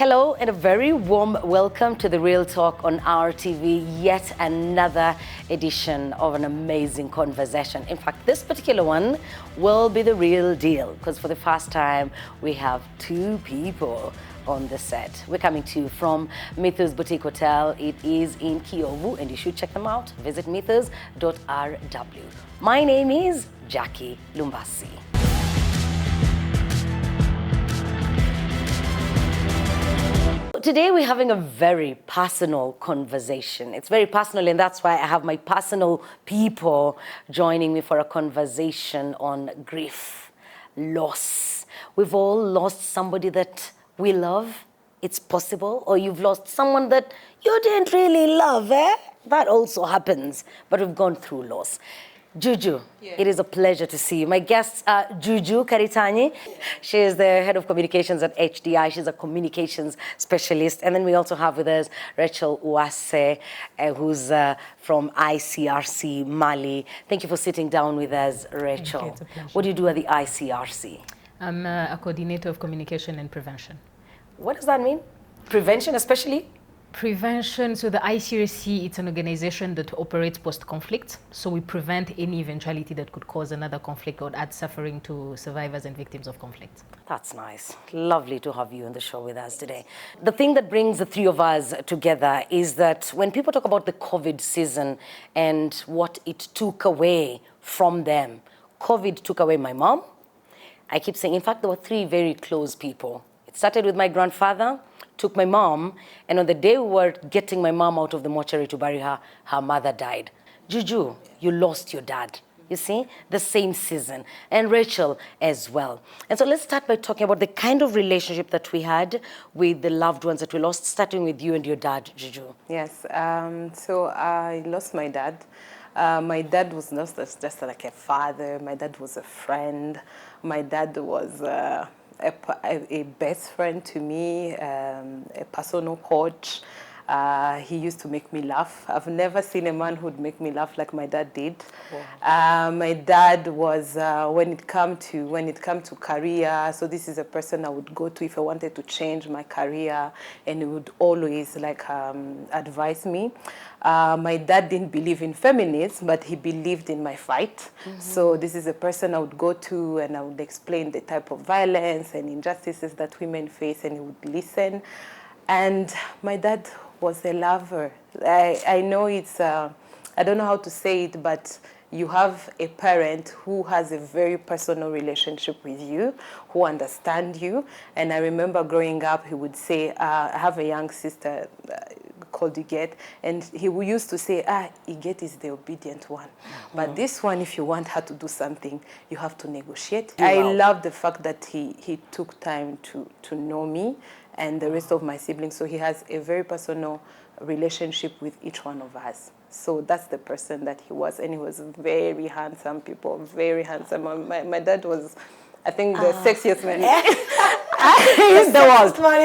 Hello and a very warm welcome to the Real Talk on RTV, yet another edition of an amazing conversation. In fact, this particular one will be the real deal because for the first time we have two people on the set. We're coming to you from Mythos Boutique Hotel. It is in Kiyovu and you should check them out. Visit mythos.rw. My name is Jackie Lumbasi. Today we're having a very personal conversation. It's very personal and that's why I have my personal people joining me for a conversation on grief, loss. We've all lost somebody that we love. It's possible. Or you've lost someone that you didn't really love, eh? That also happens. But we've gone through loss. Juju, It is a pleasure to see you. My guest, Juju Karitanyi. She is the head of communications at HDI. She's a communications specialist. And then we also have with us Rachel Uwase, who's from ICRC Mali. Thank you for sitting down with us, Rachel. Okay, it's a pleasure. What do you do at the ICRC? I'm a coordinator of communication and prevention. What does that mean? Prevention, especially? Prevention, so the ICRC, it's an organization that operates post-conflict. So we prevent any eventuality that could cause another conflict or add suffering to survivors and victims of conflict. That's nice. Lovely to have you on the show with us today. The thing that brings the three of us together is that when people talk about the COVID season and what it took away from them, COVID took away my mom. I keep saying, in fact, there were three very close people. It started with my grandfather, took my mom, and on the day we were getting my mom out of the mortuary to bury her, her mother died. Juju, you lost your dad. You see, the same season, and Rachel as well. And so let's start by talking about the kind of relationship that we had with the loved ones that we lost, starting with you and your dad, Juju. Yes, so I lost my dad. My dad was not just like a father. My dad was a friend. My dad was a best friend to me, a personal coach. He used to make me laugh. I've never seen a man who'd make me laugh like my dad did. Wow. My dad was, when it come to career, so this is a person I would go to if I wanted to change my career, and he would always advise me. My dad didn't believe in feminism, but he believed in my fight. Mm-hmm. So this is a person I would go to and I would explain the type of violence and injustices that women face, and he would listen. And my dad was a lover. I know it's, I don't know how to say it, but you have a parent who has a very personal relationship with you, who understands you. And I remember growing up, he would say, I have a young sister called Juliette, and he used to say, Juliette is the obedient one. Mm-hmm. But this one, if you want her to do something, you have to negotiate. Wow. I love the fact that he took time to know me and the rest of my siblings. So he has a very personal relationship with each one of us. So that's the person that he was. And he was very handsome, very handsome. My dad was, I think, the sexiest man in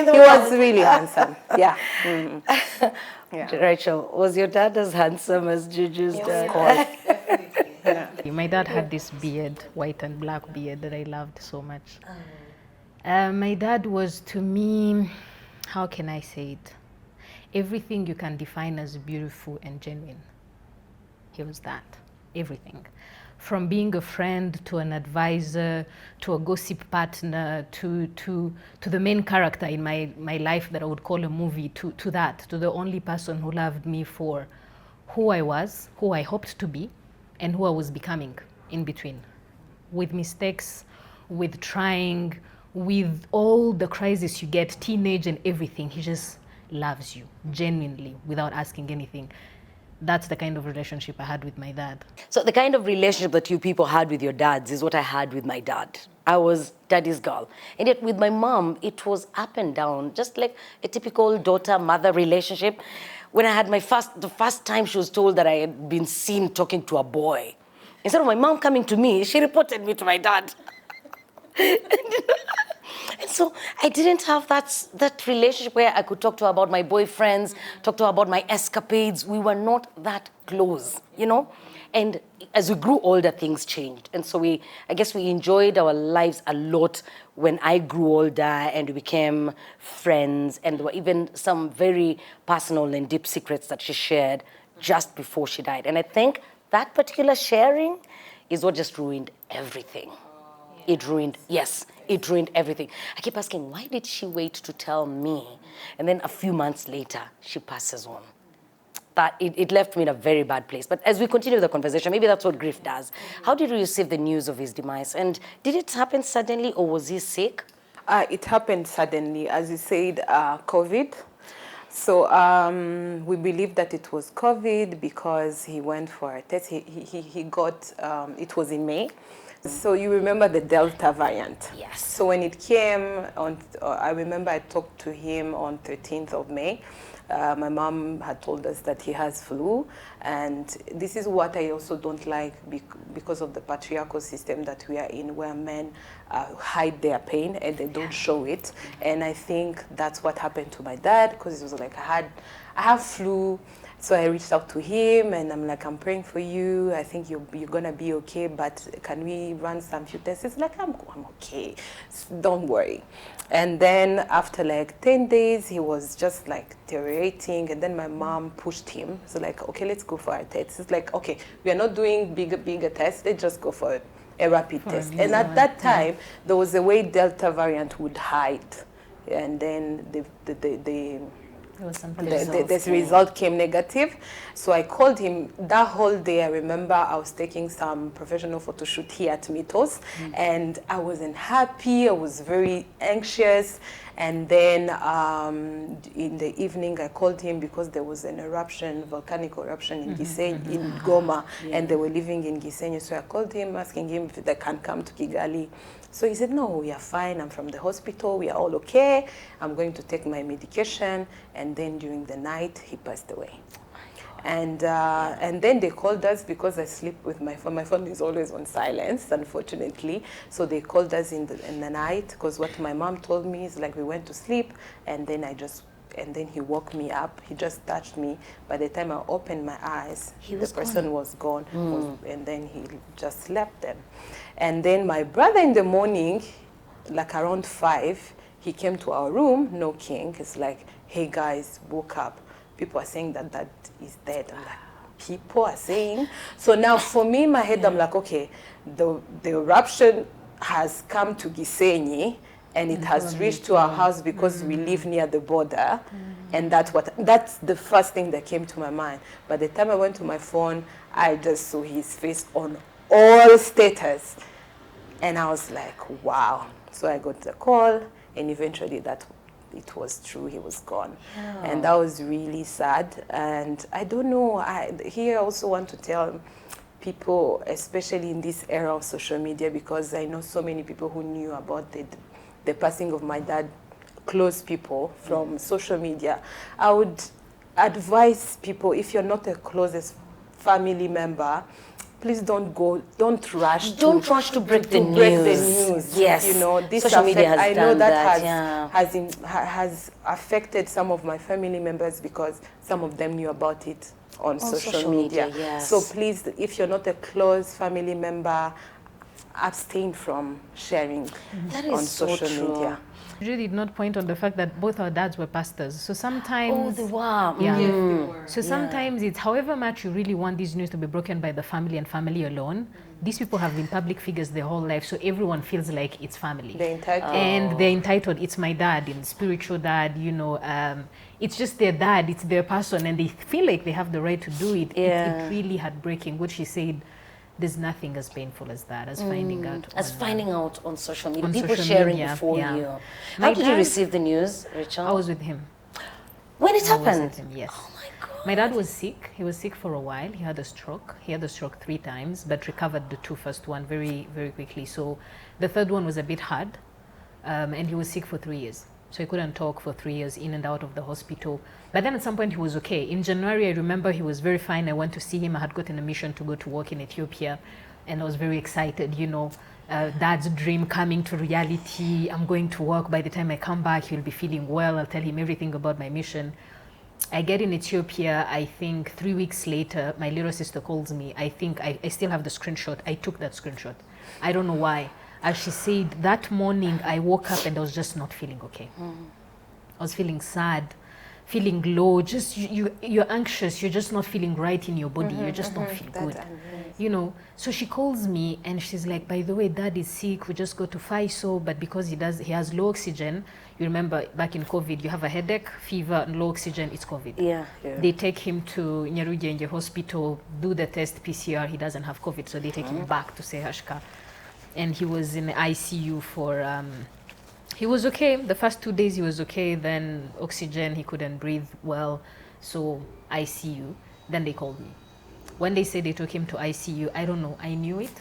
the world. He was really handsome. Yeah. Mm-hmm. Yeah. Rachel, was your dad as handsome as Juju's dad? Of course. Definitely. Yeah. My dad had this beard, white and black beard, that I loved so much. My dad was, to me, how can I say it? Everything you can define as beautiful and genuine. He was that, everything. From being a friend to an advisor, to a gossip partner, to the main character in my life that I would call a movie, to the only person who loved me for who I was, who I hoped to be, and who I was becoming in between. With mistakes, with trying, with all the crisis you get, teenage and everything, he just loves you genuinely without asking anything. That's the kind of relationship I had with my dad. So the kind of relationship that you people had with your dads is what I had with my dad. I was daddy's girl. And yet with my mom, it was up and down, just like a typical daughter-mother relationship. When I had the first time she was told that I had been seen talking to a boy, instead of my mom coming to me, she reported me to my dad. And And so I didn't have that relationship where I could talk to her about my boyfriends, talk to her about my escapades. We were not that close, you know? And as we grew older, things changed. And so I guess we enjoyed our lives a lot when I grew older and we became friends. And there were even some very personal and deep secrets that she shared just before she died. And I think that particular sharing is what just ruined everything. It ruined everything. I keep asking, why did she wait to tell me? And then a few months later, she passes on. That it left me in a very bad place. But as we continue the conversation, maybe that's what grief does. How did you receive the news of his demise? And did it happen suddenly, or was he sick? It happened suddenly, as you said, COVID. So we believe that it was COVID because he went for a test. He got, it was in May. So you remember the Delta variant? Yes. So when it came on, I remember I talked to him on 13th of May. My mom had told us that he has flu, and this is what I also don't like because of the patriarchal system that we are in, where men hide their pain and they don't show it. And I think that's what happened to my dad, because it was like I have flu. So I reached out to him and I'm like, I'm praying for you. I think you're gonna be okay, but can we run some few tests? It's like, I'm okay, don't worry. And then after like 10 days, he was just like deteriorating. And then my mom pushed him. So like, okay, let's go for our tests. It's like, okay, we are not doing bigger tests. Let's just go for a rapid test. And at that time, there was a way Delta variant would hide. And then the result came negative. So I called him that whole day. I remember I was taking some professional photo shoot here at Mitos, and I wasn't happy. I was very anxious. And then in the evening, I called him because there was an eruption, volcanic eruption in Gisenyi, in Goma, and they were living in Gisenyi. So I called him, asking him if they can come to Kigali. So he said, no, we are fine. I'm from the hospital. We are all okay. I'm going to take my medication. And then during the night, he passed away. And then they called us because I sleep with my phone. My phone is always on silence, unfortunately. So they called us in the night, because what my mom told me is like we went to sleep, and then then he woke me up. He just touched me. By the time I opened my eyes, the person was gone. And then he just slept then. And then my brother in the morning, like around 5, he came to our room knocking. It's like, hey guys, woke up. People are saying that dad is dead. I'm like, people are saying? So now for me, in my head, I'm like, okay, the eruption has come to Gisenyi, and it has reached to our house because we live near the border. And that's the first thing that came to my mind. By the time I went to my phone, I just saw his face on all status. And I was like, wow. So I got the call, and eventually it was true, he was gone. And that was really sad. And I don't know, here I also want to tell people, especially in this era of social media, because I know so many people who knew about the passing of my dad, close people from social media. I would advise people, if you're not a closest family member, please don't rush to break the news. Yes. You know, this social media has I know done that has affected some of my family members, because some of them knew about it on social media. Yes. So please, if you're not a close family member, abstain from sharing on social media. You did not point on the fact that both our dads were pastors. So sometimes... Oh, they were. Yeah. Yes, they were. So sometimes it's however much you really want this news to be broken by the family and family alone, these people have been public figures their whole life, so everyone feels like it's family. They're entitled. And they're entitled, it's my dad, and spiritual dad, you know, it's just their dad, it's their person, and they feel like they have the right to do it. Yeah. It's really heartbreaking. What she said, there's nothing as painful as that, as finding out. Finding out on social media, on people social sharing media, before yeah. you. My How did you dad- receive the news, Rachel? I was with him. When it I was happened? with him, yes. Oh my God. My dad was sick. He was sick for a while. He had a stroke. He had a stroke 3 times, but recovered the 2 first one very, very quickly. So the third one was a bit hard, and he was sick for 3 years. So he couldn't talk for 3 years, in and out of the hospital. But then at some point he was okay. In January, I remember he was very fine. I went to see him. I had gotten a mission to go to work in Ethiopia, and I was very excited, you know. dad's dream coming to reality. I'm going to work. By the time I come back, he'll be feeling well. I'll tell him everything about my mission. I get in Ethiopia, I think 3 weeks later, my little sister calls me. I think I still have the screenshot. I took that screenshot. I don't know why. As she said, that morning I woke up and I was just not feeling okay. I was feeling sad, feeling low, just you're anxious, you're just not feeling right in your body, you just don't feel good. You know, so she calls me and she's like, by the way, dad is sick, we just go to FISO, but because he has low oxygen, you remember back in COVID, you have a headache, fever, and low oxygen, it's COVID. Yeah. They take him to Nyarugenge hospital, do the test, PCR, he doesn't have COVID, so they take him back to Sehashka. And he was in the ICU for, he was okay. The first 2 days he was okay, then oxygen, he couldn't breathe well, so ICU. Then they called me. When they said they took him to ICU, I don't know, I knew it.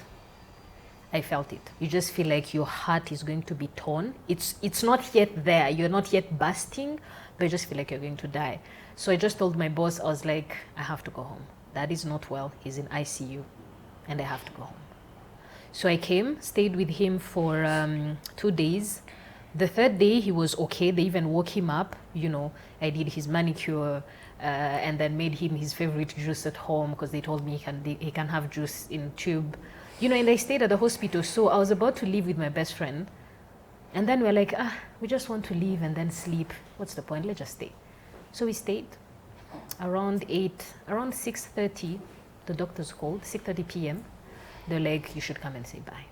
I felt it. You just feel like your heart is going to be torn. It's not yet there, you're not yet bursting, but you just feel like you're going to die. So I just told my boss, I was like, I have to go home. Dad is not well, he's in ICU, and I have to go home. So I came, stayed with him for 2 days. The third day he was okay. They even woke him up. You know, I did his manicure and then made him his favorite juice at home because they told me he can have juice in tube. You know, and I stayed at the hospital. So I was about to leave with my best friend. And then we're like, we just want to leave and then sleep. What's the point? Let's just stay. So we stayed around 6:30. The doctors called, 6:30 p.m. They're like, you should come and say bye.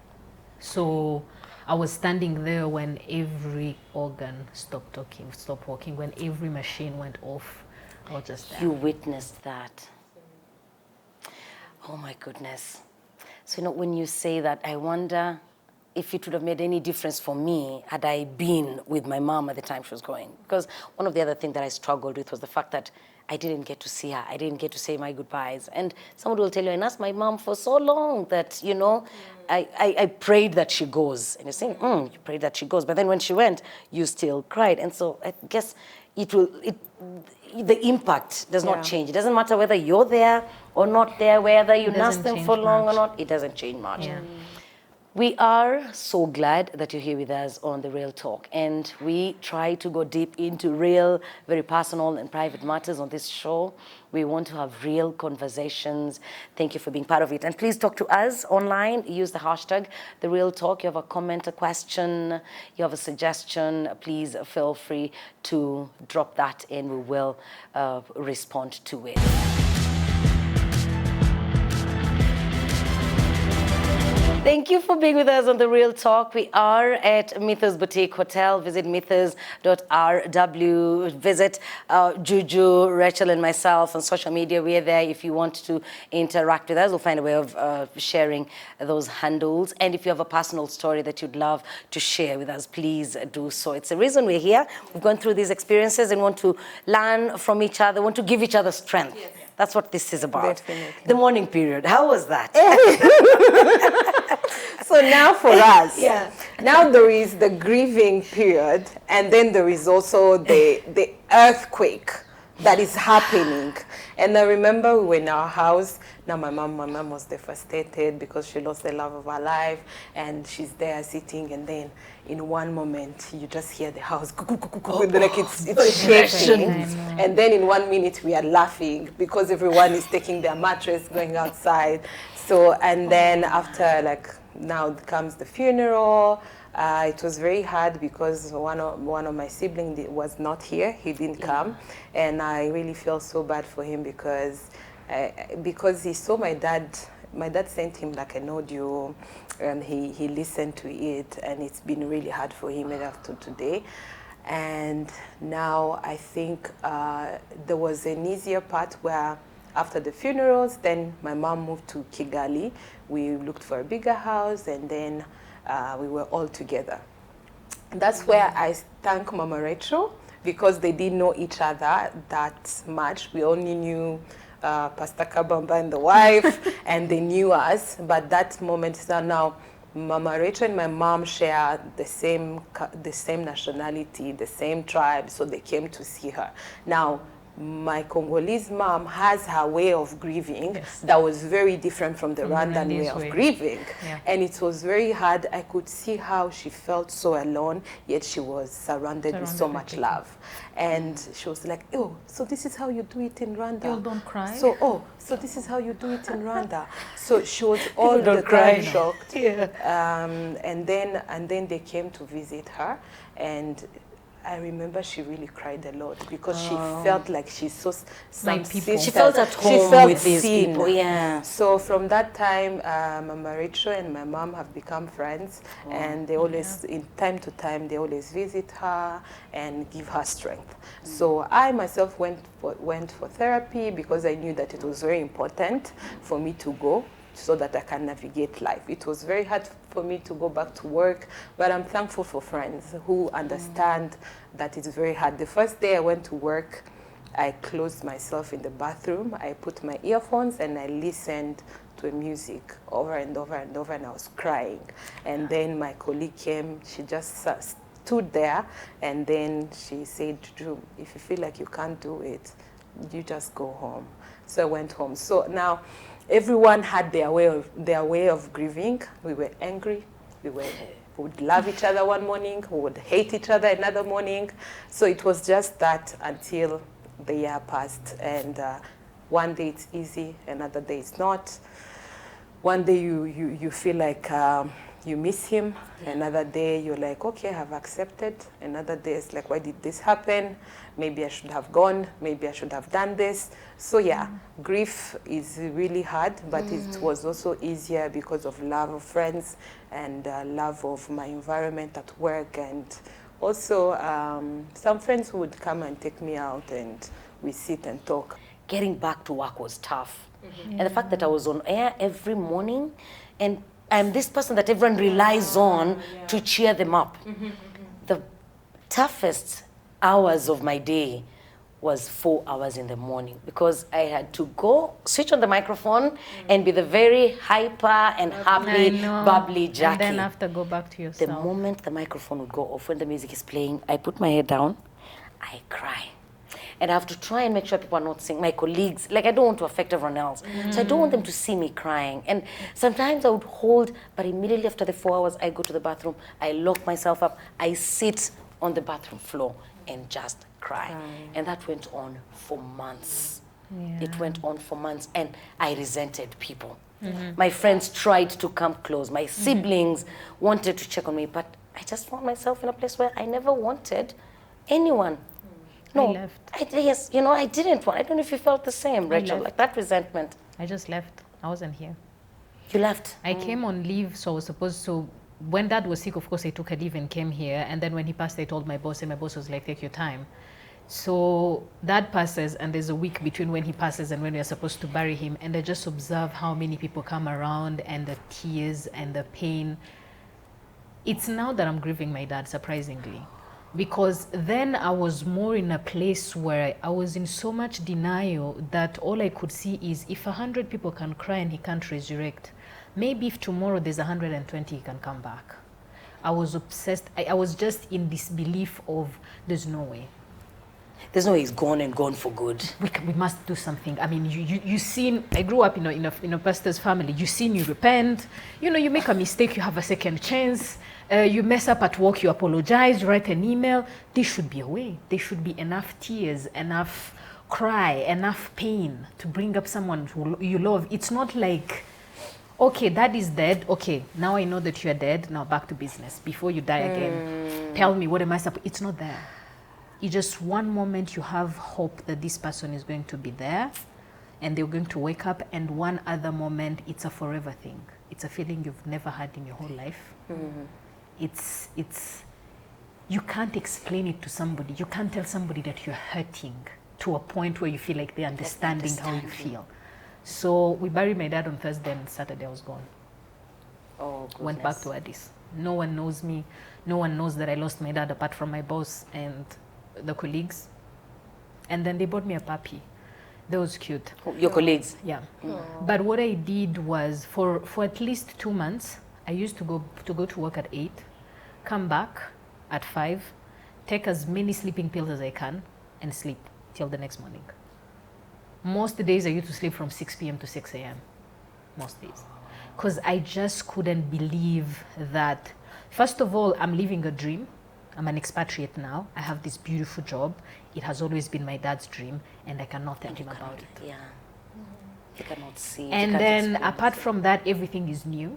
So I was standing there when every organ stopped working, when every machine went off. I was just there. You witnessed that. Oh my goodness. So, you know, when you say that, I wonder if it would have made any difference for me had I been with my mom at the time she was going. Because one of the other things that I struggled with was the fact that I didn't get to see her. I didn't get to say my goodbyes. And someone will tell you, I asked my mom for so long that, you know, I prayed that she goes. And you're saying, you prayed that she goes. But then when she went, you still cried. And so I guess the impact does not change. It doesn't matter whether you're there or not there, whether you nursed them for long or not. It doesn't change much. Yeah. We are so glad that you're here with us on The Real Talk, and we try to go deep into real, very personal and private matters on this show. We want to have real conversations. Thank you for being part of it. And please talk to us online. Use the hashtag The Real Talk. You have a comment, a question, you have a suggestion, please feel free to drop that and we will respond to it. Thank you for being with us on The Real Talk. We are at Mythos Boutique Hotel. Visit mythos.rw. Visit Juju, Rachel, and myself on social media. We are there if you want to interact with us. We'll find a way of sharing those handles. And if you have a personal story that you'd love to share with us, please do so. It's the reason we're here. We've gone through these experiences and want to learn from each other, want to give each other strength. Yes. That's what this is about. Definitely. The mourning period. How was that? So now for us, now there is the grieving period, and then there is also the earthquake that is happening. And I remember we were in our house. Now my mom was devastated because she lost the love of her life, and she's there sitting, and then in one moment you just hear the house like it's shaking, and then in 1 minute we are laughing because everyone is taking their mattress, going outside. So, and then after, like, now comes the funeral. It was very hard because one of my siblings was not here. He didn't come, and I really feel so bad for him because he saw my dad. My dad sent him like an audio, and he listened to it, and it's been really hard for him after today. And now I think there was an easier part where after the funerals, then my mom moved to Kigali. We looked for a bigger house, and then we were all together. That's where I thank Mama Rachel, because they didn't know each other that much. We only knew Pastor Kabamba and the wife, and they knew us. But that moment is now Mama Rachel and my mom share the same nationality, the same tribe, so they came to see her. Now, my Congolese mom has her way of grieving Yes. that was very different from the Rwandan way Rwandese of way. grieving. Yeah. And it was very hard. I could see how she felt so alone, yet she was surrounded with so Surrounded with much people. love. And she was like, oh, so this is how you do it in Rwanda. You don't cry? So this is how you do it in Rwanda. So she was all the don't cry. time shocked. Yeah. And then they came to visit her, and I remember she really cried a lot because she felt like she saw some people. sisters. She felt at home She felt with these seen. people, yeah. So from that time, Mama Rachel and my mom have become friends, and they always, in time to time, they always visit her and give her strength. So I myself went for therapy because I knew that it was very important for me to go, so that I can navigate life. It was very hard for me to go back to work, but I'm thankful for friends who understand that it's very hard. The first day I went to work, I closed myself in the bathroom, I put my earphones and I listened to music over and over and over, and I was crying. And then my colleague came, she just stood there, and then she said, Drew, if you feel like you can't do it, you just go home. So I went home. So now, everyone had their way of grieving. We were angry. We would love each other one morning. We would hate each other another morning. So it was just that until the year passed. And one day it's easy, another day it's not. One day you feel like you miss him. Another day you're like, okay, I've accepted. Another day it's like, why did this happen? Maybe I should have gone. Maybe I should have done this. So yeah, grief is really hard, but it was also easier because of love of friends and love of my environment at work. And also some friends who would come and take me out and we sit and talk. Getting back to work was tough. And the fact that I was on air every morning, and I'm this person that everyone relies on to cheer them up. The toughest hours of my day was 4 hours in the morning, because I had to go switch on the microphone and be the very hyper and happy, bubbly Jackie. And then after go back to yourself. The moment the microphone would go off, when the music is playing, I put my head down, I cry. And I have to try and make sure people are not seeing my colleagues. Like, I don't want to affect everyone else. So I don't want them to see me crying. And sometimes I would hold, but immediately after the 4 hours, I go to the bathroom, I lock myself up, I sit on the bathroom floor and just cry. And that went on for months. It went on for months, and I resented people. My friends tried to come close. My siblings wanted to check on me, but I just found myself in a place where I never wanted anyone. No, I left. Yes, you know, I didn't want. I don't know if you felt the same, Rachel, like that resentment. I just left. I wasn't here. You left. I came on leave, so I was supposed to, when Dad was sick, of course, I took a leave and came here. And then when he passed, I told my boss, and my boss was like, take your time. So Dad passes, and there's a week between when he passes and when we are supposed to bury him. And I just observe how many people come around, and the tears and the pain. It's now that I'm grieving my dad, surprisingly. Because then I was more in a place where I was in so much denial that all I could see is, if 100 people can cry and he can't resurrect, maybe if tomorrow there's 120, he can come back. I was obsessed. I was just in this belief of, there's no way. There's no way he's gone and gone for good. We must do something. I mean, you seen, I grew up in a pastor's family. You seen, you repent. You know, you make a mistake, you have a second chance. You mess up at work, you apologize, you write an email. There should be a way. There should be enough tears, enough cry, enough pain to bring up someone who you love. It's not like, okay, Dad is dead. Okay, now I know that you're dead. Now back to business. Before you die again, tell me, what am I supposed? It's not there. It's just one moment you have hope that this person is going to be there and they're going to wake up, and one other moment, it's a forever thing. It's a feeling you've never had in your whole life. It's you can't explain it to somebody. You can't tell somebody that you're hurting to a point where you feel like they're understanding how you feel. So we buried my dad on Thursday, and Saturday I was gone. Oh, goodness. Went back to Addis. No one knows me. No one knows that I lost my dad apart from my boss and the colleagues. And then they bought me a puppy. That was cute. Your colleagues? Yeah. But what I did was, for at least 2 months, I used to go to work at 8, come back at 5, take as many sleeping pills as I can, and sleep. till the next morning. Most days I used to sleep from 6 p.m. to 6 a.m. Most days. Because I just couldn't believe that, first of all, I'm living a dream. I'm an expatriate now. I have this beautiful job. It has always been my dad's dream, and I cannot tell him about it. Yeah. You cannot see it. And then apart from that, everything is new.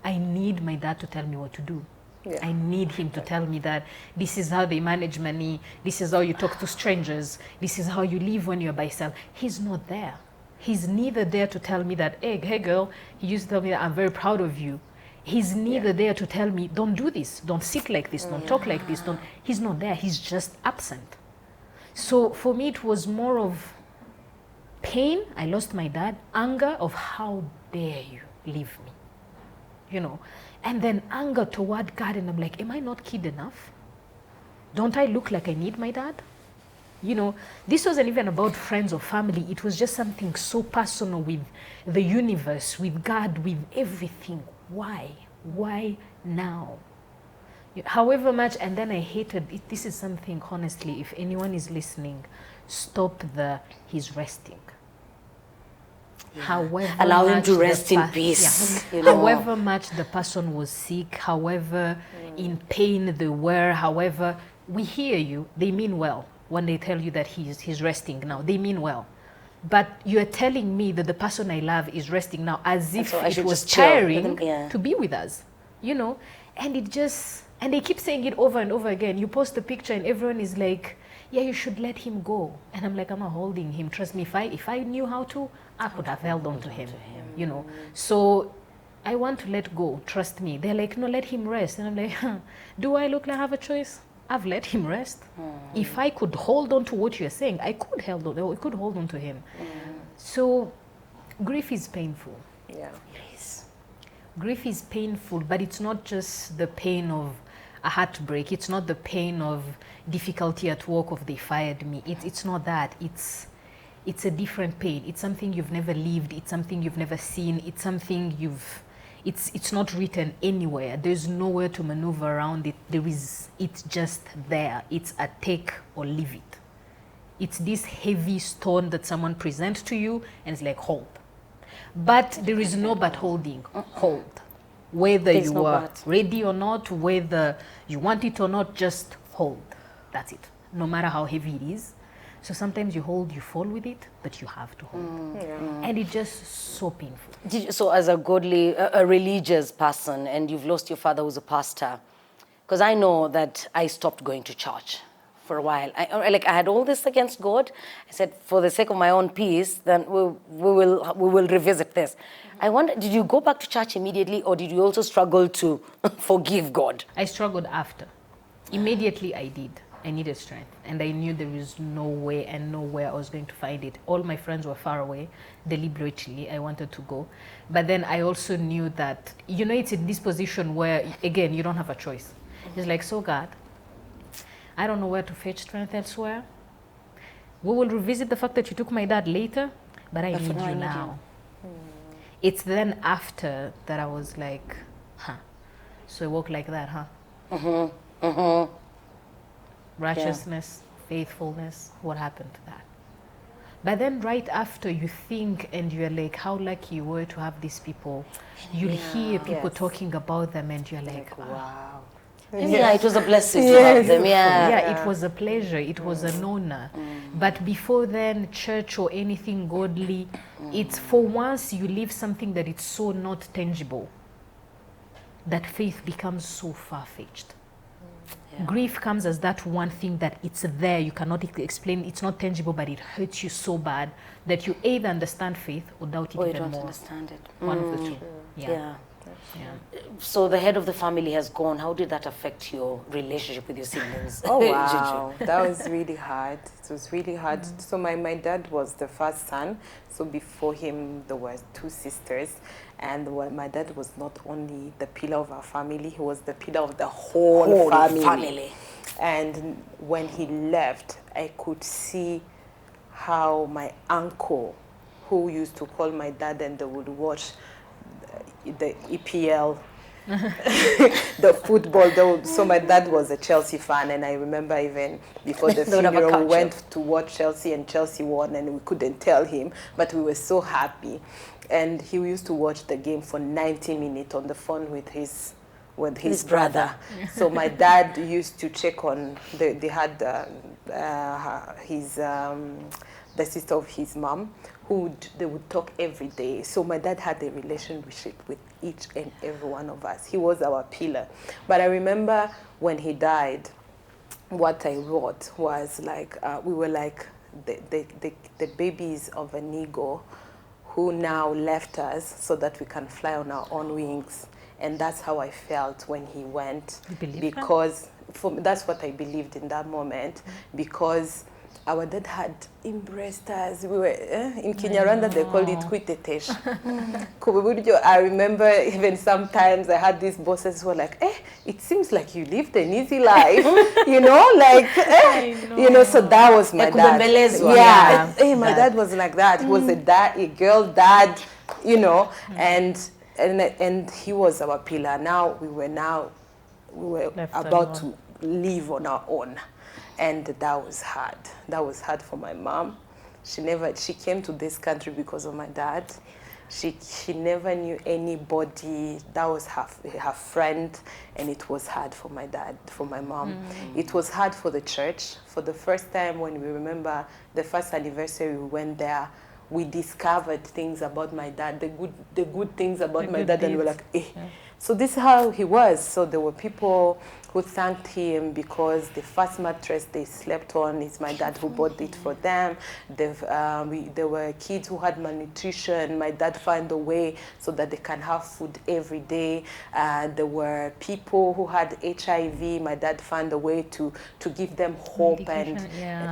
I need my dad to tell me what to do. Yeah. I need him to tell me that this is how they manage money, this is how you talk to strangers, this is how you live when you're by yourself. He's not there. He's neither there to tell me that, hey girl, he used to tell me that I'm very proud of you. He's neither there to tell me, don't do this, don't sit like this, don't talk like this. He's not there, he's just absent. So for me, it was more of pain, I lost my dad, anger of how dare you leave me, you know, and then anger toward God, and I'm like, am I not kid enough? Don't I look like I need my dad? You know, this wasn't even about friends or family. It was just something so personal with the universe, with God, with everything. Why? Why now? However much, and then I hated it. This is something, honestly, if anyone is listening, stop he's resting. However allow him much to the rest in peace. yeah. You know? However much the person was sick, however in pain they were, however, we hear you, they mean well when they tell you that he's resting now. They mean well. But you're telling me that the person I love is resting now, as if so I it should was just chill. tiring Yeah. to be with us, you know? And it just, and they keep saying it over and over again. You post a picture and everyone is like, yeah, you should let him go. And I'm like, I'm not holding him. Trust me, if I knew how to, I could have held on to him, you know? So I want to let go, trust me. They're like, no, let him rest. And I'm like, do I look like I have a choice? I've let him rest. If I could hold on to what you're saying, I could hold on to him. So grief is painful. Yeah. Grief is painful, but it's not just the pain of a heartbreak. It's not the pain of difficulty at work of they fired me. It's not that. It's a different pain. It's something you've never lived. It's something you've never seen. It's something it's not written anywhere. There's nowhere to maneuver around it. It's just there. It's a take or leave it. It's this heavy stone that someone presents to you and it's like, hold. But there is no but holding. Hold. Whether There's you no are but. ready or not, whether you want it or not, just hold. That's it. No matter how heavy it is. So sometimes you hold, you fall with it, but you have to hold. And it's just so painful. So as a godly, a religious person, and you've lost your father who's a pastor, because I know that I stopped going to church for a while. I had all this against God. I said, for the sake of my own peace, then we will revisit this. I wonder, did you go back to church immediately, or did you also struggle to forgive God? I struggled after. Immediately I did. I needed strength, and I knew there was no way and nowhere I was going to find it. All my friends were far away. Deliberately, I wanted to go. But then I also knew that, you know, it's in this position where, again, you don't have a choice. It's like, so God, I don't know where to fetch strength elsewhere. We will revisit the fact that you took my dad later, but I need you now. It's then after that I was like, so I walk like that, righteousness, faithfulness, what happened to that? But then right after you think and you're like, how lucky you were to have these people. You'll hear people talking about them and you're like, wow. Yeah, it was a blessing to have them. Yeah, it was a pleasure. It was an honor. But before then, church or anything godly, it's for once you leave something that it's so not tangible, that faith becomes so far-fetched. Grief comes as that one thing that it's there, you cannot explain, it's not tangible, but it hurts you so bad that you either understand faith or doubt it Or you even don't more. understand it. One of the two. Yeah. So the head of the family has gone. How did that affect your relationship with your siblings? Oh, wow. That was really hard. It was really hard. So my dad was the first son. So before him, there were two sisters. And my dad was not only the pillar of our family, he was the pillar of the whole family. And when he left, I could see how my uncle, who used to call my dad and they would watch the EPL, the football. So my dad was a Chelsea fan, and I remember even before the They would have a funeral, we culture. went to watch Chelsea, and Chelsea won, and we couldn't tell him, but we were so happy. And he used to watch the game for 90 minutes on the phone with his brother. So my dad used to check on, they had the sister of his mom, they would talk every day. So my dad had a relationship with each and every one of us. He was our pillar. But I remember when he died, what I wrote was like, we were like the babies of an eagle who now left us so that we can fly on our own wings. And that's how I felt when he went. You believe because that's what I believed in that moment, because our dad had embraced us. We were in Kinyarwanda, they called it kwitetesh. I remember even sometimes I had these bosses who were like, it seems like you lived an easy life, you know, like, you know, so that was my dad. Yeah, my dad was like that. He was a girl dad, you know, and he was our pillar. Now we were about to live on our own. And that was hard. That was hard for my mom. She came to this country because of my dad. She never knew anybody. That was her friend, and it was hard for my dad, for my mom. It was hard for the church. For the first time, when we remember the first anniversary, we went there. We discovered things about my dad, the good things about my dad, and we were like, So this is how he was. So there were people who thanked him because the first mattress they slept on is my dad who bought it for them. There were kids who had malnutrition. My dad found a way so that they can have food every day. There were people who had HIV. My dad found a way to give them hope and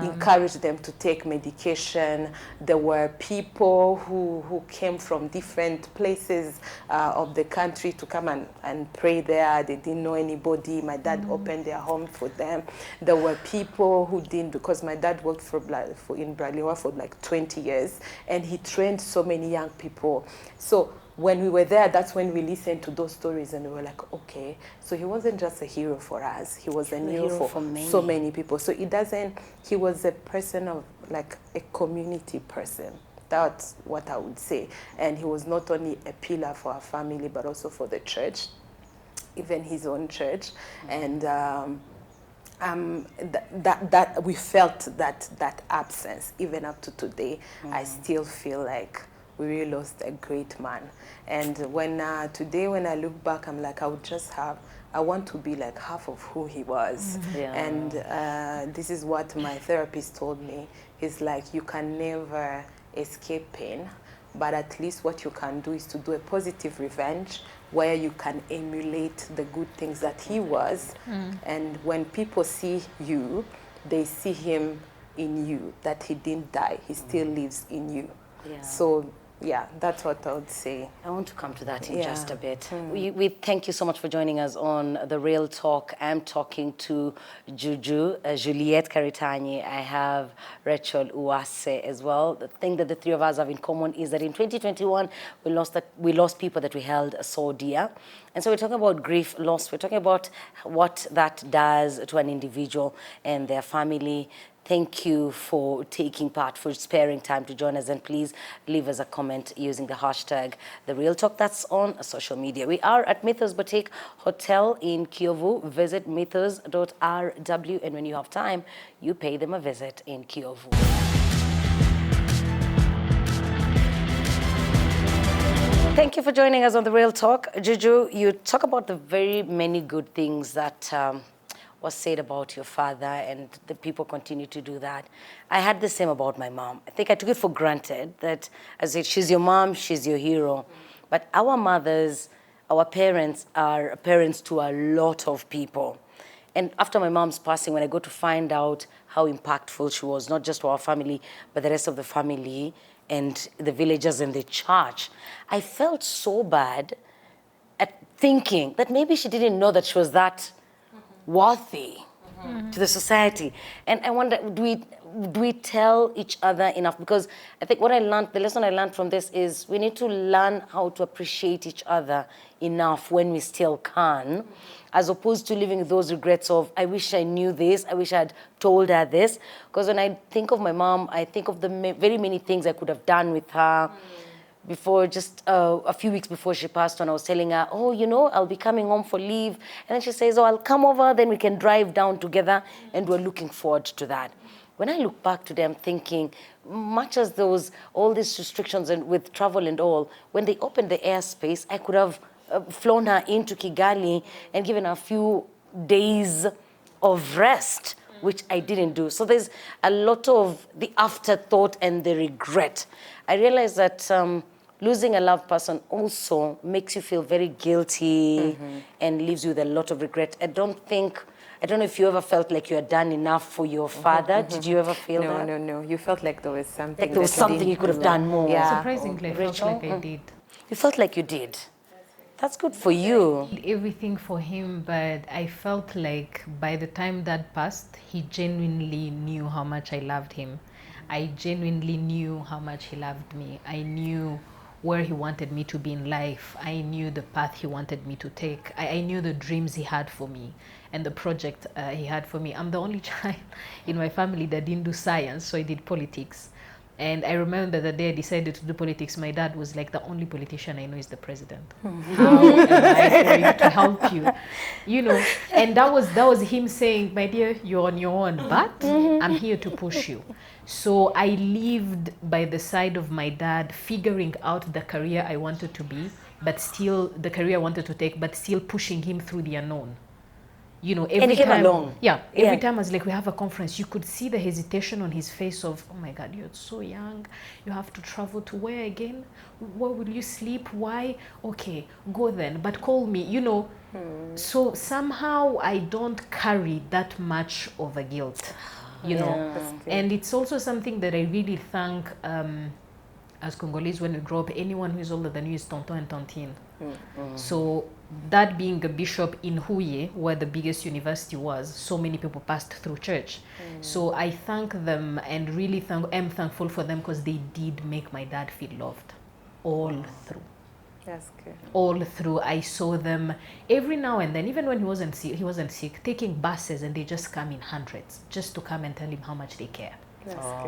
encourage them to take medication. There were people who came from different places of the country to come and pray there. They didn't know anybody. My dad opened their home for them. There were people who didn't, because my dad worked in Braliwa for like 20 years, and he trained so many young people. So when we were there, that's when we listened to those stories, and we were like, okay, so he wasn't just a hero for us. He was a hero for so many people. So he was a person of, like, a community person. That's what I would say. And he was not only a pillar for our family, but also for the church, even his own church. And that we felt that absence. Even up to today, I still feel like we really lost a great man. And today when I look back, I'm like, I want to be like half of who he was. And this is what my therapist told me. He's like, you can never escape pain, but at least what you can do is to do a positive revenge where you can emulate the good things that he was. And when people see you, they see him in you, that he didn't die, he still lives in you. So yeah, that's what I would say. I want to come to that in just a bit. We thank you so much for joining us on The Real Talk. I'm talking to Juliette Karitanyi. I have Rachel Uwase as well. The thing that the three of us have in common is that in 2021, we lost people that we held so dear. And so we're talking about grief, loss. We're talking about what that does to an individual and their family. Thank you for taking part, for sparing time to join us, and please leave us a comment using the hashtag The Real Talk. That's on social media. We are at Mythos Boutique Hotel in Kiyovu. Visit mythos.rw, and when you have time, you pay them a visit in Kiyovu. Thank you for joining us on The Real Talk. Juju, you talk about the very many good things that was said about your father, and the people continue to do that. I had the same about my mom. I think I took it for granted that, as I said, she's your mom, she's your hero. But our mothers, our parents are parents to a lot of people. And after my mom's passing, when I go to find out how impactful she was, not just to our family, but the rest of the family and the villagers and the church, I felt so bad at thinking that maybe she didn't know that she was that worthy to the society. And I wonder, do we tell each other enough? Because I think the lesson I learned from this is we need to learn how to appreciate each other enough when we still can, as opposed to living those regrets of, I wish I knew this, I wish I had told her this. Because when I think of my mom, I think of the very many things I could have done with her. Before, just a few weeks before she passed on, I was telling her, oh, you know, I'll be coming home for leave. And then she says, oh, I'll come over, then we can drive down together. And we're looking forward to that. When I look back today, I'm thinking, much as all these restrictions and with travel and all, when they opened the airspace, I could have flown her into Kigali and given her a few days of rest, which I didn't do. So there's a lot of the afterthought and the regret. I realized that losing a loved person also makes you feel very guilty and leaves you with a lot of regret. I don't know if you ever felt like you had done enough for your father. Did you ever feel that? No. You felt like there was something. Like there was something you could have done more. Yeah. Surprisingly, I felt like I did. You felt like you did. That's good for you. Did everything for him, but I felt like by the time that passed, he genuinely knew how much I loved him. I genuinely knew how much he loved me. I knew where he wanted me to be in life. I knew the path he wanted me to take. I knew the dreams he had for me and the project he had for me. I'm the only child in my family that didn't do science, so I did politics. And I remember the day I decided to do politics, my dad was like, the only politician I know is the president. How am I going to help you? You know, and that was him saying, my dear, you're on your own, but I'm here to push you. So I lived by the side of my dad, figuring out the career I wanted to be, but still the career I wanted to take, but still pushing him through the unknown. You know, every time, along. Every time I was like, we have a conference, you could see the hesitation on his face of, oh my God, you're so young. You have to travel to where again? Where will you sleep? Why? Okay, go then, but call me, you know. So somehow I don't carry that much of a guilt, you know. And it's also something that I really thank as Congolese when we grow up, anyone who is older than you is tonton and tontine. So that being a bishop in Huye, where the biggest university was, so many people passed through church. So I thank them and really am thankful for them because they did make my dad feel loved all through. That's good. All through, I saw them every now and then, even when he wasn't sick, taking buses and they just come in hundreds just to come and tell him how much they care.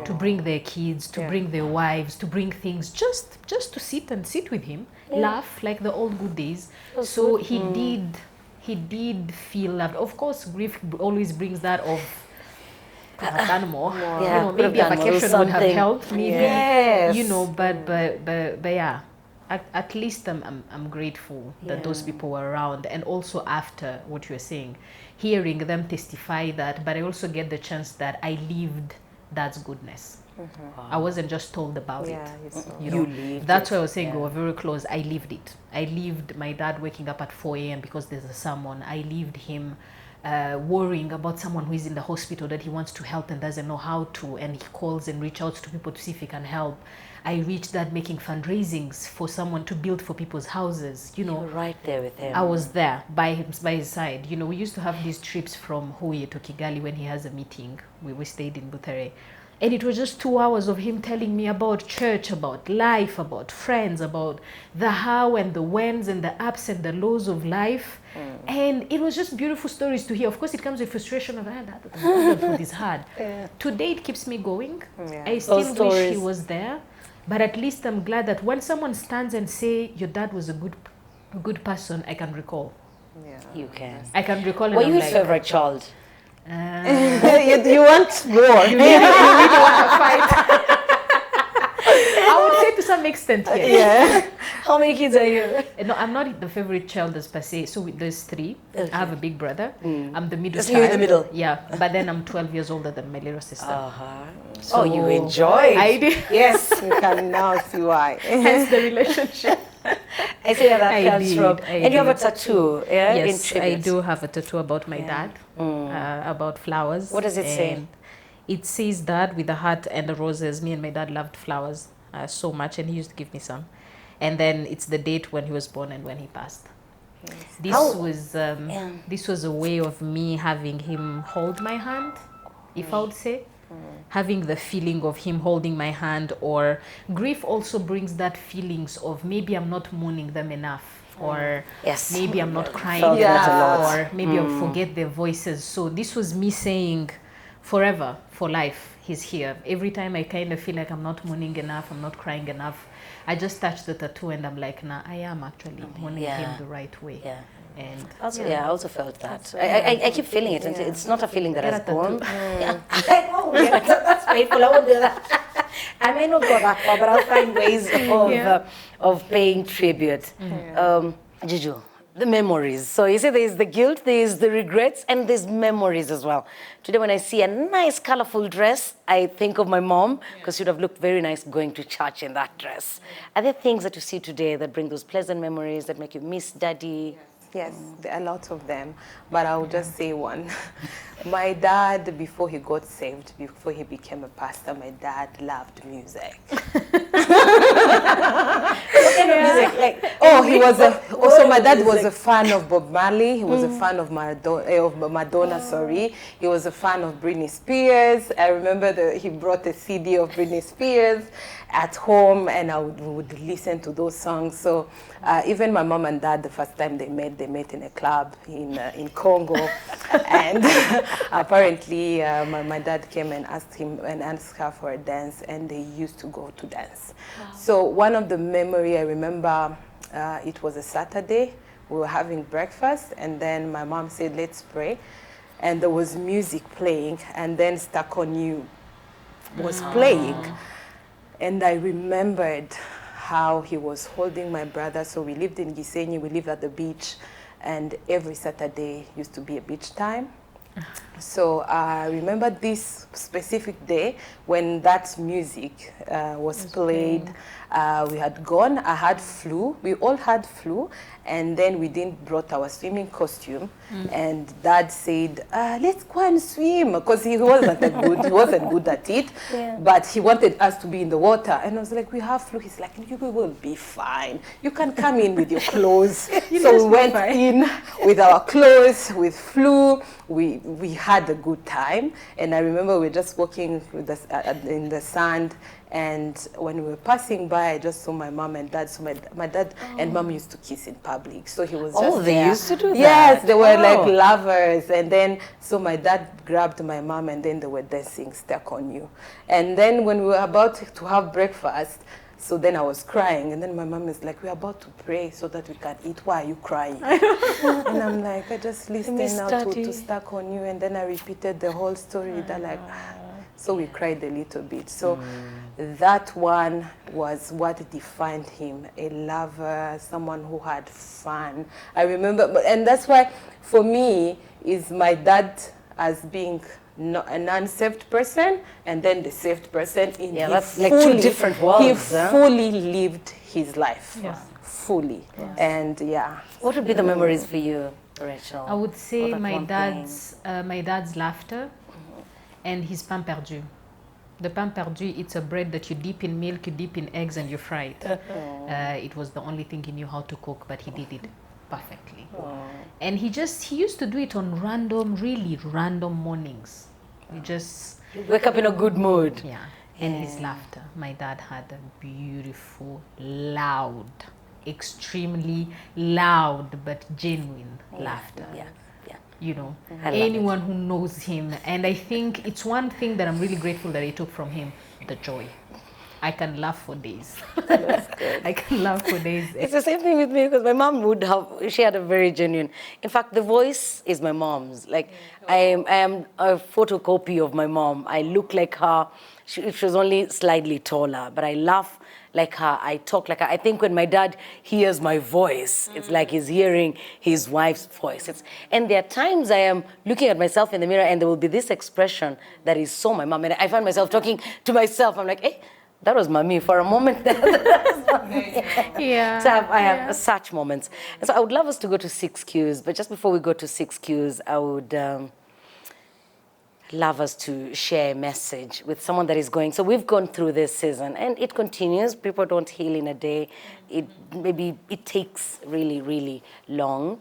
To bring their kids, to bring their wives, to bring things, just to sit with him, laugh like the old good days. So he did feel loved. Of course, grief always brings that of could have done more. You know, maybe a vacation would have helped. Maybe, you know, but yeah. At least I'm grateful that those people were around, and also after what you're saying, hearing them testify that. But I also get the chance that I lived Dad's goodness. I wasn't just told about it. You know, lived that's why I was saying we were very close. I lived it. I lived my dad waking up at 4 a.m. because there's a sermon. I lived him worrying about someone who is in the hospital that he wants to help and doesn't know how to, and he calls and reaches out to people to see if he can help. I reached that making fundraisings for someone to build for people's houses. You know, you were right there with him. I was there by his side. You know, we used to have these trips from Huye to Kigali when he has a meeting. We stayed in Butere. And it was just 2 hours of him telling me about church, about life, about friends, about the how and the whens and the ups and the lows of life. And it was just beautiful stories to hear. Of course, it comes with frustration of, that food is hard. Today, it keeps me going. I still wish he was there. But at least I'm glad that when someone stands and say, your dad was a good person, I can recall. You can. I can recall. Were you his favorite child? You want more. You really want to fight. I would say to some extent, yes. How many kids are you? No, I'm not the favorite child as per se. So there's 3. I have a big brother. I'm the middle child. You're in the middle. Yeah, but then I'm 12 years older than my little sister. So you enjoy. I did. Yes, you can now see why. Hence the relationship. I see where that comes from. And you have a tattoo, Yes, I do have a tattoo about my dad, about flowers. What does it say? It says that with a heart and the roses. Me and my dad loved flowers so much, and he used to give me some. And then it's the date when he was born and when he passed. This was a way of me having him hold my hand, if I would say. having the feeling of him holding my hand, or grief also brings that feelings of maybe I'm not mourning them enough, or Yes. maybe I'm not crying Felt that a enough, lot. or maybe I'll forget their voices. So this was me saying, forever, for life, he's here. Every time I kind of feel like I'm not mourning enough, I'm not crying enough, I just touch the tattoo and I'm like, nah, I am actually mourning him the right way. Yeah. And Also, I also felt that. I keep feeling it, and it's not a feeling that has gone. Yeah. That's painful. I won't do that. I may not go that far, but I'll find ways of paying tribute. Juju, the memories. So you say there's the guilt, there's the regrets, and there's memories as well. Today when I see a nice colorful dress, I think of my mom, because she'd have looked very nice going to church in that dress. Are there things that you see today that bring those pleasant memories, that make you miss daddy? Yes, there are lots of them, but I will just say one. My dad, before he got saved, before he became a pastor, my dad loved music. He was also my dad was a fan of Bob Marley. He was a fan of Madonna. Sorry, he was a fan of Britney Spears. I remember he brought a CD of Britney Spears at home, and I would listen to those songs. So even my mom and dad, the first time they met in a club in Congo, and apparently my dad came and asked her for a dance, and they used to go to dance. Wow. So one of the memory I remember, it was a Saturday. We were having breakfast, and then my mom said, "Let's pray," and there was music playing, and then "Stuck on You" was playing. And I remembered how he was holding my brother. So we lived in Gisenyi, we lived at the beach, and every Saturday used to be a beach time. So I remember this specific day when that music was played. We had gone, I had flu, we all had flu, and then we didn't brought our swimming costume, and dad said, let's go and swim, because he wasn't good at it, but he wanted us to be in the water, and I was like, we have flu. He's like, you will be fine, you can come in with your clothes. So we went in with our clothes, with flu. We had a good time, and I remember we were just walking with in the sand, and when we were passing by, I just saw my mom and dad. So my dad and mom used to kiss in public. So he was just they used to do that? Yes, they were like lovers. And then, so my dad grabbed my mom, and then they were dancing "Stuck on You." And then when we were about to have breakfast, so then I was crying, and then my mom is like, we're about to pray so that we can eat. Why are you crying? And I'm like, I just listened now to "Stuck on You," and then I repeated the whole story. So we cried a little bit. So that one was what defined him, a lover, someone who had fun. I remember, and that's why for me is my dad as being an unsaved person, and then the saved person. That's like two different worlds. He fully lived his life, fully. And what would be the memories for you, Rachel? I would say my dad's laughter and his pain perdu. The pain perdu, it's a bread that you dip in milk, you dip in eggs, and you fry it. It was the only thing he knew how to cook, but he did it perfectly. And he used to do it on really random mornings. You just wake up in a good mood. And his laughter. My dad had a beautiful, loud, extremely loud but genuine laughter. You know, anyone who knows him, and I think it's one thing that I'm really grateful that I took from him, the joy. I can laugh for days. I can laugh for days. It's the same thing with me, because my mom she had a very genuine, in fact, the voice is my mom's. Like, I am a photocopy of my mom. I look like her. She was only slightly taller, but I laugh like her, I talk like her. I think when my dad hears my voice, it's like he's hearing his wife's voice. And there are times I am looking at myself in the mirror, and there will be this expression that is so my mom, and I find myself talking to myself. I'm like, hey, that was mommy for a moment. So I have such moments. And so I would love us to go to 6 Qs, but just before we go to 6 Qs, I would love us to share a message with someone that is going. So we've gone through this season, and it continues. People don't heal in a day. Maybe it takes really, really long.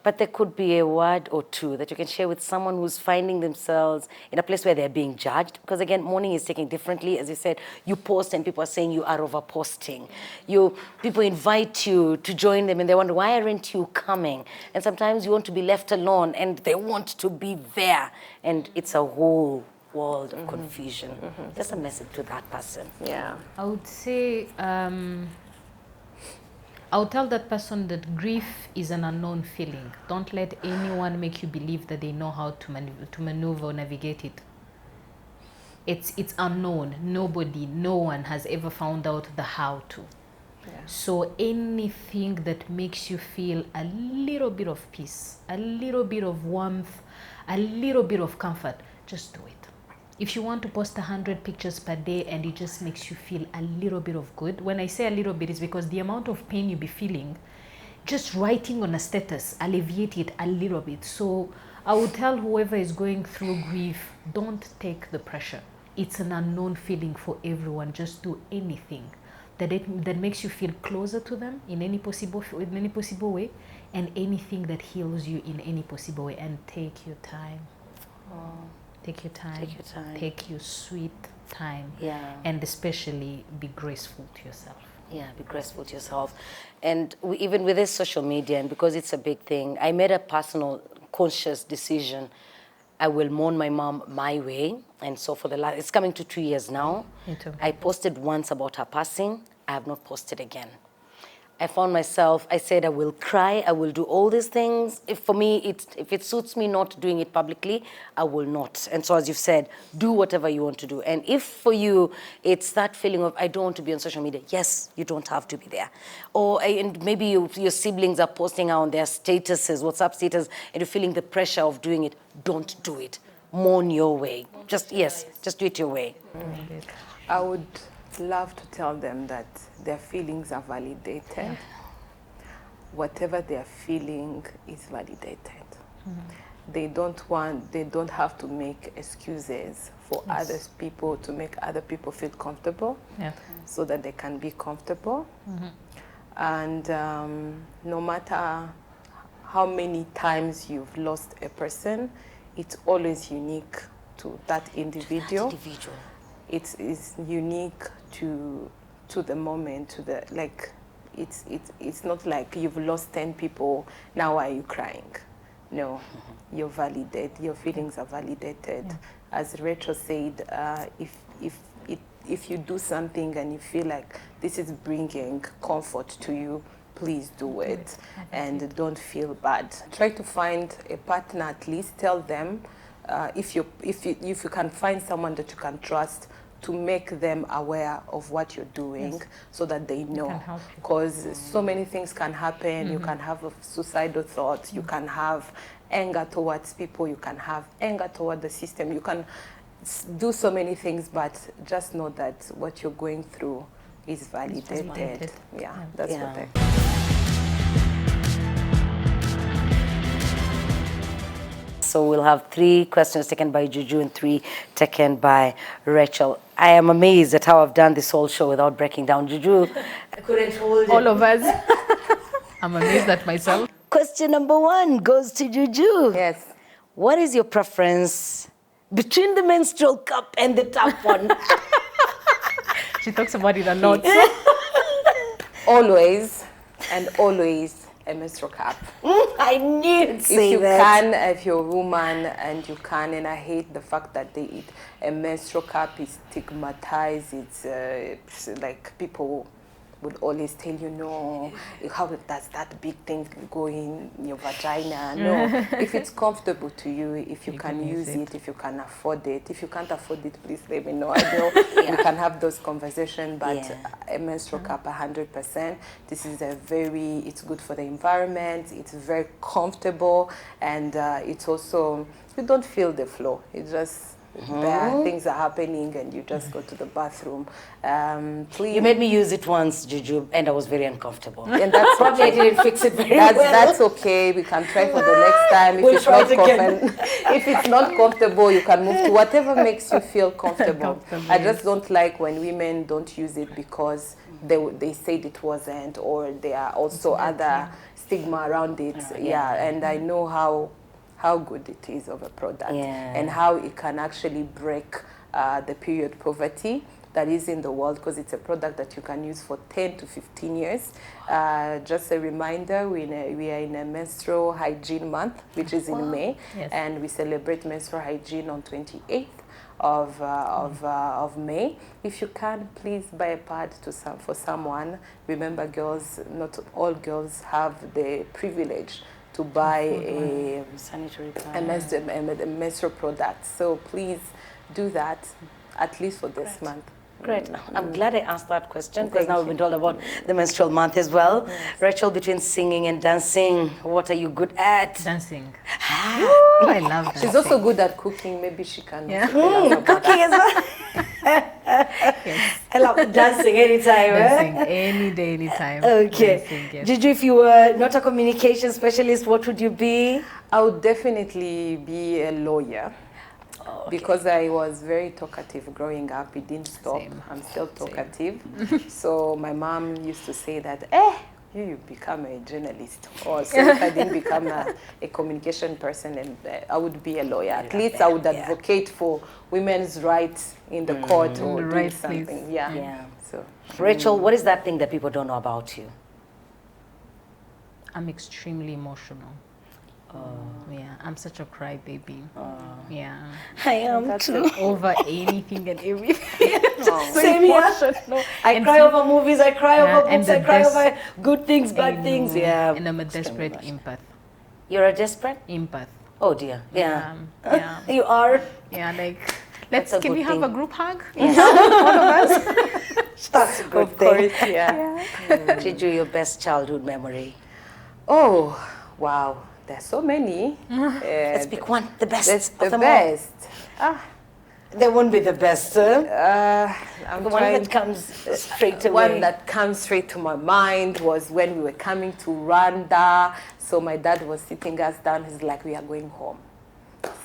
But there could be a word or two that you can share with someone who's finding themselves in a place where they're being judged. Because again, mourning is taken differently. As you said, you post and people are saying you are over posting. People invite you to join them and they wonder, why aren't you coming? And sometimes you want to be left alone and they want to be there. And it's a whole world of confusion. Just a message to that person. Yeah. I would say, I would tell that person that grief is an unknown feeling. Don't let anyone make you believe that they know how to maneuver or navigate it. It's unknown. No one has ever found out the how to. Yeah. So anything that makes you feel a little bit of peace, a little bit of warmth, a little bit of comfort, just do it. If you want to post 100 pictures per day and it just makes you feel a little bit of good, when I say a little bit, it's because the amount of pain you be feeling, just writing on a status, alleviate it a little bit. So I would tell whoever is going through grief, don't take the pressure. It's an unknown feeling for everyone. Just do anything that makes you feel closer to them in any possible way, and anything that heals you in any possible way. And take your time. Take your time. Take your time. Take your sweet time. Yeah. And especially be graceful to yourself. Yeah, be graceful to yourself. And even with this social media, and because it's a big thing, I made a personal, conscious decision. I will mourn my mom my way. And so for it's coming to 2 years now. Me too. I posted once about her passing. I have not posted again. I found myself, I said I will cry, I will do all these things. If it suits me not doing it publicly, I will not. And so as you've said, do whatever you want to do. And if for you, it's that feeling of, I don't want to be on social media, yes, you don't have to be there. Or and maybe your siblings are posting on their statuses, WhatsApp status, and you're feeling the pressure of doing it, don't do it. Mourn your way. Just do it your way. I would love to tell them that their feelings are validated. Yeah. Whatever they're feeling is validated. They don't have to make excuses for other people to make other people feel comfortable, so that they can be comfortable. And no matter how many times you've lost a person, it's always unique to that individual. It is unique to the moment, it's not like you've lost 10 people, now why are you crying? No, you're validated, your feelings are validated. As Rachel said, if you do something and you feel like this is bringing comfort to you, please do it, and don't feel bad. Try to find a partner, at least tell them, if you can find someone that you can trust, to make them aware of what you're doing, so that they know. Because so many things can happen. You can have suicidal thoughts, you can have anger towards people, you can have anger toward the system, you can do so many things, but just know that what you're going through is validated. That's what I So we'll have 3 questions taken by Juju and 3 taken by Rachel. I am amazed at how I've done this whole show without breaking down. Juju, I couldn't hold it. All of us. I'm amazed at myself. Question number 1 goes to Juju. Yes. What is your preference between the menstrual cup and the tampon? She talks about it a lot. Always a menstrual cup. I knew you'd say that. If you're a woman and you can, and I hate the fact that a menstrual cup is stigmatized. It's like people would always tell you, no, how does that big thing go in your vagina? No, if it's comfortable to you, if you can use it, if you can afford it. If you can't afford it, please let me know. I know we can have those conversations, but a menstrual cup, 100%. This is it's good for the environment, it's very comfortable, and it's also, you don't feel the flow. It just, things are happening and you just go to the bathroom. Please. You made me use it once, Juju, and I was very uncomfortable. And that's probably I didn't fix it very well. That's okay. We can try for the next time. If it's not comfortable, you can move to whatever makes you feel comfortable. I just don't like when women don't use it because they said it wasn't, or there are also other stigma around it. And I know how good it is of a product and how it can actually break the period poverty that is in the world, because it's a product that you can use for 10 to 15 years. Just a reminder, we are in a menstrual hygiene month, which is in May, and we celebrate menstrual hygiene on 28th of May. If you can, please buy a pad for someone. Remember, girls, not all girls have the privilege to buy a sanitary pad, a menstrual product. So please do that, at least for this month. Great. I'm glad I asked that question, because now we've been told about the menstrual month as well. Rachel, between singing and dancing, what are you good at? Dancing. I love dancing. She's also good at cooking. Maybe she can. Cooking as well. Yes. I love dancing anytime. Dancing any day, anytime. Okay. Dancing, yes. Juju, if you were not a communication specialist, what would you be? I would definitely be a lawyer. Because I was very talkative growing up. It didn't stop. Same. I'm still talkative. So my mom used to say that, you become a journalist. Or so if I didn't become a communication person, and I would be a lawyer. At least I would advocate for women's rights in the court or the do right something. place. Yeah. So Rachel, what is that thing that people don't know about you? I'm extremely emotional. Yeah, I'm such a crybaby. Yeah, I am too. over anything and everything. Same here. I cry over movies, I cry over books, I cry over good things, bad things. Yeah. And I'm a desperate empath. You're a desperate? Empath. Oh dear. Yeah. Yeah. You are? Yeah, like, That's a can we good have thing. a group hug? Yes. All of us? That's a good of course, thing. yeah. Juju, your best childhood memory? Oh, wow. There's so many. Let's pick one. The best. That's of the them best. all. They won't be the best. I'm The one trying. that comes straight away. One that comes straight to my mind was when we were coming to Rwanda. So my dad was sitting us down. He's like, we are going home.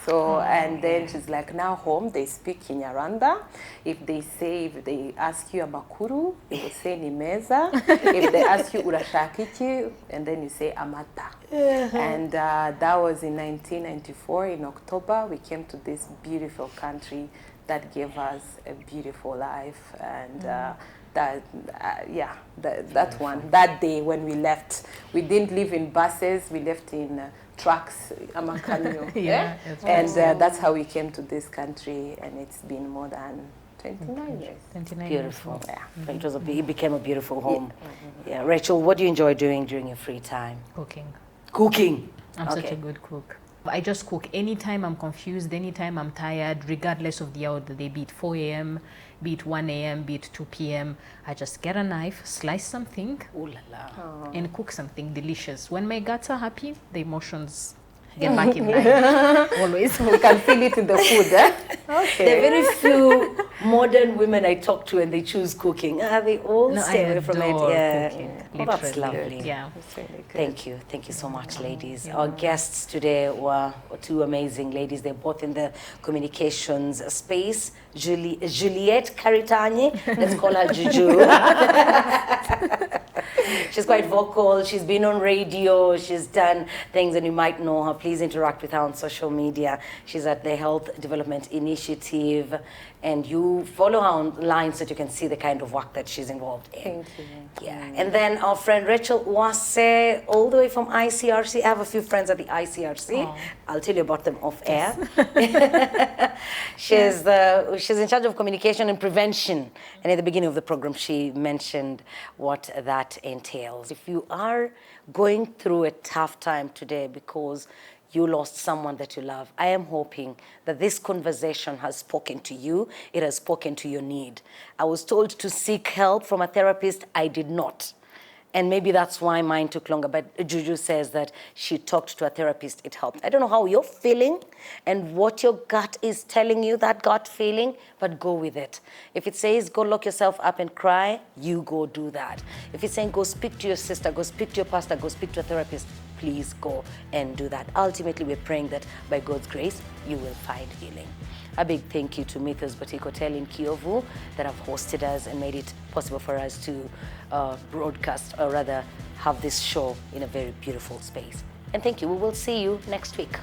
So, and then she's like, now home, they speak in Rwanda. If they ask you amakuru, you will say nimeza. If they ask you urashakiki, and then you say amata. And that was in 1994, in October. We came to this beautiful country that gave us a beautiful life. And that one, that day when we left, we didn't live in buses, we left in trucks, amakanyo. Yeah, And that's how we came to this country, and it's been more than 29 years. 29 Beautiful. years. Yeah. It became a beautiful home. Yeah. Rachel, what do you enjoy doing during your free time? Cooking. Cooking. I'm such a good cook. I just cook anytime I'm confused, anytime I'm tired, regardless of the hour of the day, be it 4 a.m., be it 1 a.m., be it 2 p.m. I just get a knife, slice something, Ooh la la. and cook something delicious. When my guts are happy, the emotions get back in line. Always. We can feel it in the food, eh? There are very few modern women I talk to and they choose cooking. They all stay away from it. Yeah. Cooking, Oh, that's literally. lovely. Yeah. It's really good. Thank you. Thank you so much, ladies. Our guests today were two amazing ladies. They're both in the communications space. Juliette Karitanyi, let's call her Juju. She's quite vocal. She's been on radio. She's done things, and you might know her. Please interact with her on social media. She's at the Health Development Initiative, and you follow her online so that you can see the kind of work that she's involved in. Thank you. Yeah, and then our friend Rachel Uwase, all the way from ICRC. I have a few friends at the ICRC. I'll tell you about them off air. She's in charge of communication and prevention. And at the beginning of the program, she mentioned what that entails. If you are going through a tough time today because you lost someone that you love, I am hoping that this conversation has spoken to you. It has spoken to your need. I was told to seek help from a therapist. I did not. And maybe that's why mine took longer. But Juju says that she talked to a therapist, it helped. I don't know how you're feeling and what your gut is telling you, that gut feeling, but go with it. If it says go lock yourself up and cry, you go do that. If it's saying go speak to your sister, go speak to your pastor, go speak to a therapist, please go and do that. Ultimately, we're praying that by God's grace, you will find healing. A big thank you to Mythos Boutique Hotel in Kiyovu that have hosted us and made it possible for us to broadcast, or rather have this show in a very beautiful space. And thank you. We will see you next week.